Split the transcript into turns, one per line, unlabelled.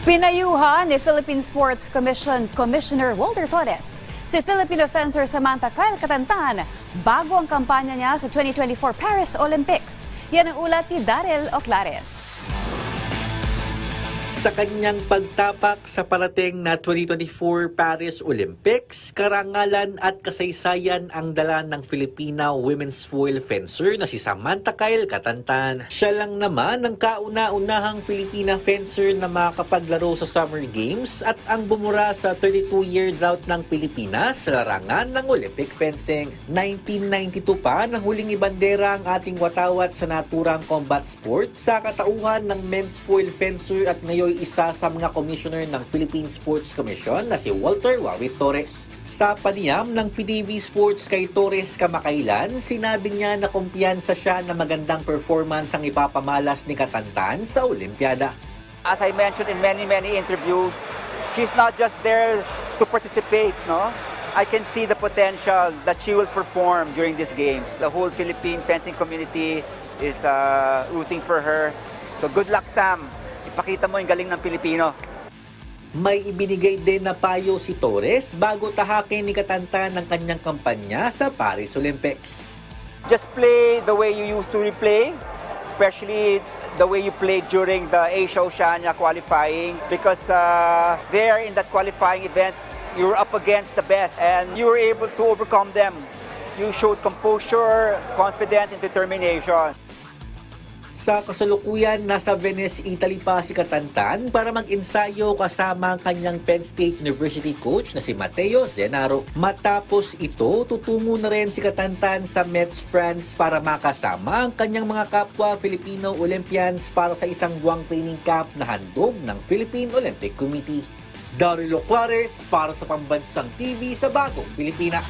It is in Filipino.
Pinayuhan ni Philippine Sports Commission Commissioner Walter Torres si Filipino fencer Samantha Kyle Katantan bago ang kampanya niya sa 2024 Paris Olympics. Yan ang ulat ni Daryl Oclares.
Sa kanyang pagtapak sa parating na 2024 Paris Olympics, karangalan at kasaysayan ang dala ng Filipina women's foil fencer na si Samantha Kyle Katantan. Siya lang naman ang kauna-unahang Filipina fencer na makapaglaro sa Summer Games at ang bumura sa 32-year drought ng Pilipinas sa larangan ng Olympic fencing. 1992 pa nang huling ibandera ang ating watawat sa naturang combat sport sa katauhan ng men's foil fencer at ngayon isa sa mga commissioner ng Philippine Sports Commission na si Walter Wawit Torres. Sa paniyam ng PDV Sports kay Torres kamakailan, sinabi niya na kumpiyansa siya na magandang performance ang ipapamalas ni Katantan sa Olimpiada.
As I mentioned in many interviews, she's not just there to participate, no? I can see the potential that she will perform during these games. The whole Philippine fencing community is rooting for her. So good luck, Sam. Ipakita mo yung galing ng Pilipino.
May ibinigay din na payo si Torres bago tahakin ni Katantan ng kanyang kampanya sa Paris Olympics.
Just play the way you used to replay, especially the way you played during the Asia Oceania qualifying, because there in that qualifying event, you were up against the best and you were able to overcome them. You showed composure, confidence, and determination.
Sa kasalukuyan, nasa Venice, Italy pa si Katantan para mag-ensayo kasama ang kanyang Penn State University coach na si Matteo Zenaro. Matapos ito, tutungo na rin si Katantan sa Metz, France para makasama ang kanyang mga kapwa Filipino Olympians para sa isang buwang training camp na handog ng Philippine Olympic Committee. Daryl Oclares para sa Pambansang TV sa Bagong Pilipinas.